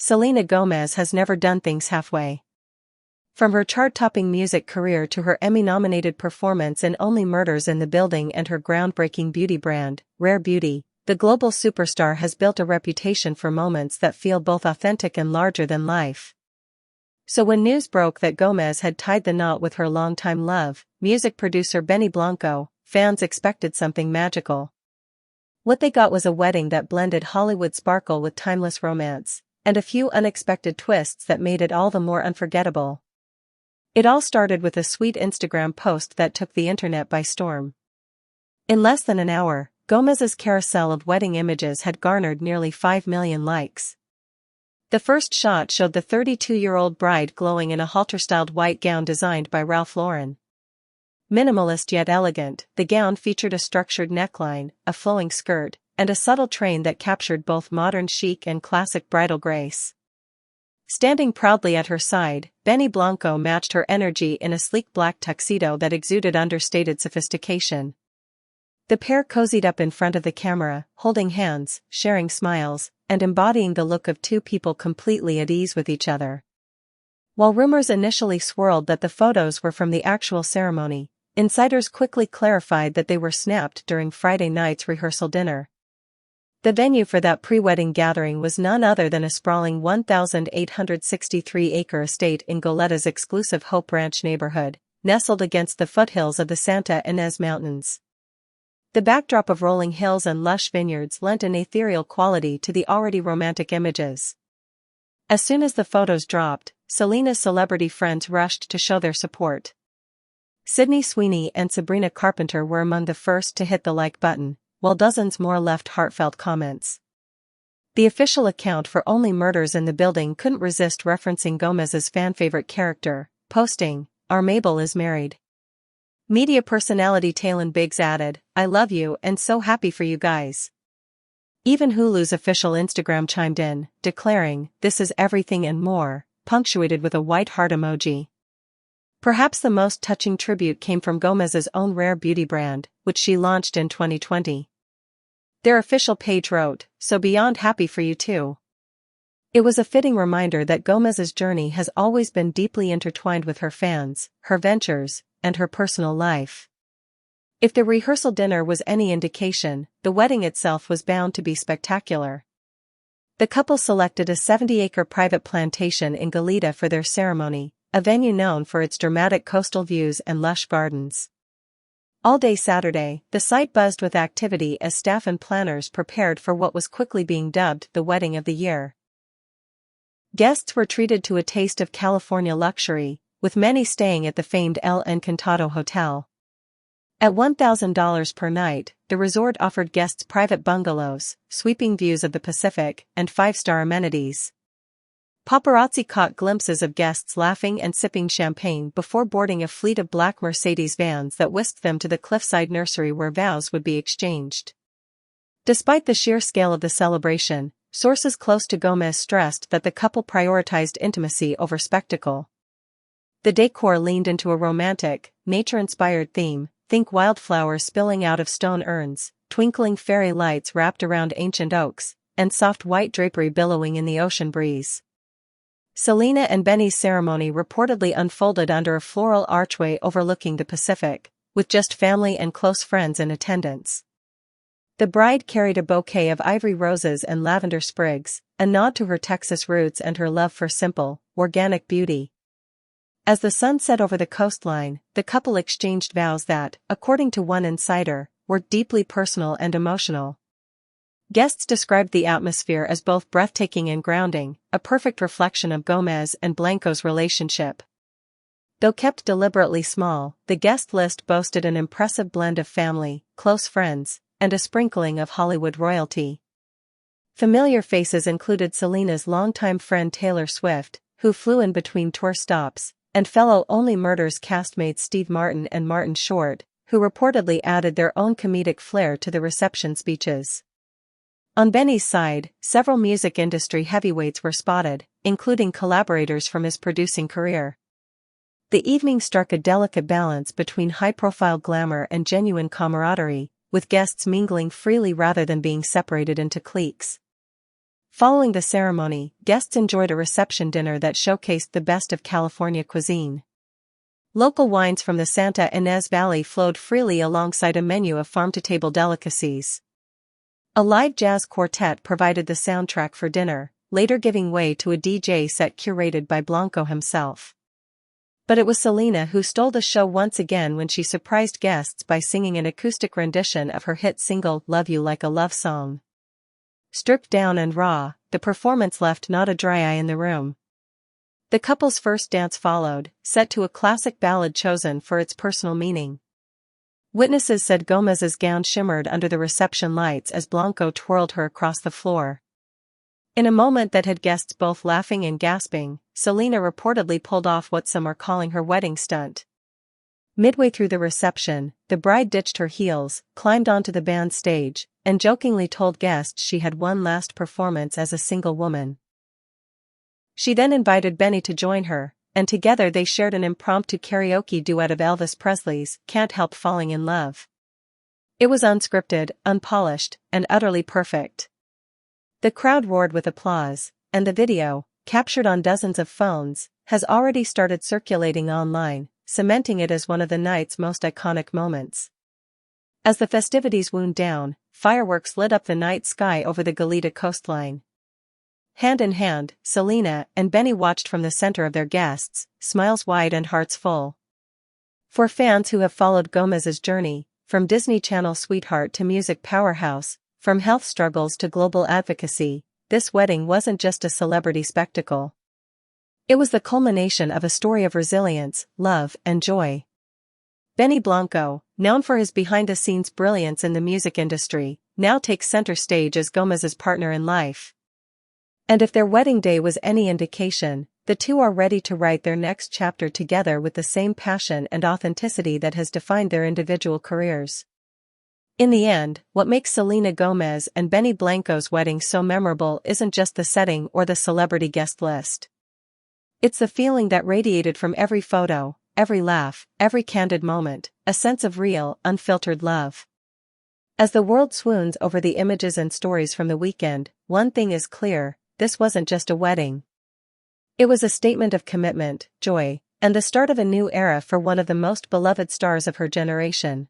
Selena Gomez has never done things halfway. From her chart-topping music career to her Emmy-nominated performance in Only Murders in the Building and her groundbreaking beauty brand, Rare Beauty, the global superstar has built a reputation for moments that feel both authentic and larger than life. So when news broke that Gomez had tied the knot with her longtime love, music producer Benny Blanco, fans expected something magical. What they got was a wedding that blended Hollywood sparkle with timeless romance, and a few unexpected twists that made it all the more unforgettable. It all started with a sweet Instagram post that took the internet by storm. In less than an hour, Gomez's carousel of wedding images had garnered nearly 5 million likes. The first shot showed the 32-year-old bride glowing in a halter-styled white gown designed by Ralph Lauren. Minimalist yet elegant, the gown featured a structured neckline, a flowing skirt, and a subtle train that captured both modern chic and classic bridal grace. Standing proudly at her side, Benny Blanco matched her energy in a sleek black tuxedo that exuded understated sophistication. The pair cozied up in front of the camera, holding hands, sharing smiles, and embodying the look of two people completely at ease with each other. While rumors initially swirled that the photos were from the actual ceremony, insiders quickly clarified that they were snapped during Friday night's rehearsal dinner. The venue for that pre-wedding gathering was none other than a sprawling 1,863-acre estate in Goletta's exclusive Hope Ranch neighborhood, nestled against the foothills of the Santa Ynez Mountains. The backdrop of rolling hills and lush vineyards lent an ethereal quality to the already romantic images. As soon as the photos dropped, Selena's celebrity friends rushed to show their support. Sydney Sweeney and Sabrina Carpenter were among the first to hit the like button, while dozens more left heartfelt comments. The official account for Only Murders in the Building couldn't resist referencing Gomez's fan-favorite character, posting, "Our Mabel is married." Media personality Taylon Biggs added, "I love you and so happy for you guys." Even Hulu's official Instagram chimed in, declaring, "This is everything and more," punctuated with a white heart emoji. Perhaps the most touching tribute came from Gomez's own Rare Beauty brand, which she launched in 2020. Their official page wrote, "So beyond happy for you too." It was a fitting reminder that Gomez's journey has always been deeply intertwined with her fans, her ventures, and her personal life. If the rehearsal dinner was any indication, the wedding itself was bound to be spectacular. The couple selected a 70-acre private plantation in Goleta for their ceremony, a venue known for its dramatic coastal views and lush gardens. All day Saturday, the site buzzed with activity as staff and planners prepared for what was quickly being dubbed the wedding of the year. Guests were treated to a taste of California luxury, with many staying at the famed El Encantado Hotel. At $1,000 per night, the resort offered guests private bungalows, sweeping views of the Pacific, and five-star amenities. Paparazzi caught glimpses of guests laughing and sipping champagne before boarding a fleet of black Mercedes vans that whisked them to the cliffside nursery where vows would be exchanged. Despite the sheer scale of the celebration, sources close to Gomez stressed that the couple prioritized intimacy over spectacle. The decor leaned into a romantic, nature-inspired theme, think wildflowers spilling out of stone urns, twinkling fairy lights wrapped around ancient oaks, and soft white drapery billowing in the ocean breeze. Selena and Benny's ceremony reportedly unfolded under a floral archway overlooking the Pacific, with just family and close friends in attendance. The bride carried a bouquet of ivory roses and lavender sprigs, a nod to her Texas roots and her love for simple, organic beauty. As the sun set over the coastline, the couple exchanged vows that, according to one insider, were deeply personal and emotional. Guests described the atmosphere as both breathtaking and grounding, a perfect reflection of Gomez and Blanco's relationship. Though kept deliberately small, the guest list boasted an impressive blend of family, close friends, and a sprinkling of Hollywood royalty. Familiar faces included Selena's longtime friend Taylor Swift, who flew in between tour stops, and fellow Only Murders castmates Steve Martin and Martin Short, who reportedly added their own comedic flair to the reception speeches. On Benny's side, several music industry heavyweights were spotted, including collaborators from his producing career. The evening struck a delicate balance between high-profile glamour and genuine camaraderie, with guests mingling freely rather than being separated into cliques. Following the ceremony, guests enjoyed a reception dinner that showcased the best of California cuisine. Local wines from the Santa Ynez Valley flowed freely alongside a menu of farm-to-table delicacies. A live jazz quartet provided the soundtrack for dinner, later giving way to a DJ set curated by Blanco himself. But it was Selena who stole the show once again when she surprised guests by singing an acoustic rendition of her hit single "Love You Like a Love Song." Stripped down and raw, the performance left not a dry eye in the room. The couple's first dance followed, set to a classic ballad chosen for its personal meaning. Witnesses said Gomez's gown shimmered under the reception lights as Blanco twirled her across the floor. In a moment that had guests both laughing and gasping, Selena reportedly pulled off what some are calling her wedding stunt. Midway through the reception, the bride ditched her heels, climbed onto the band stage, and jokingly told guests she had one last performance as a single woman. She then invited Benny to join her, and together they shared an impromptu karaoke duet of Elvis Presley's "Can't Help Falling in Love." It was unscripted, unpolished, and utterly perfect. The crowd roared with applause, and the video, captured on dozens of phones, has already started circulating online, cementing it as one of the night's most iconic moments. As the festivities wound down, fireworks lit up the night sky over the Goleta coastline. Hand in hand, Selena and Benny watched from the center of their guests, smiles wide and hearts full. For fans who have followed Gomez's journey, from Disney Channel sweetheart to music powerhouse, from health struggles to global advocacy, this wedding wasn't just a celebrity spectacle. It was the culmination of a story of resilience, love, and joy. Benny Blanco, known for his behind-the-scenes brilliance in the music industry, now takes center stage as Gomez's partner in life. And if their wedding day was any indication, the two are ready to write their next chapter together with the same passion and authenticity that has defined their individual careers. In the end, what makes Selena Gomez and Benny Blanco's wedding so memorable isn't just the setting or the celebrity guest list. It's the feeling that radiated from every photo, every laugh, every candid moment, a sense of real, unfiltered love. As the world swoons over the images and stories from the weekend, one thing is clear: this wasn't just a wedding. It was a statement of commitment, joy, and the start of a new era for one of the most beloved stars of her generation.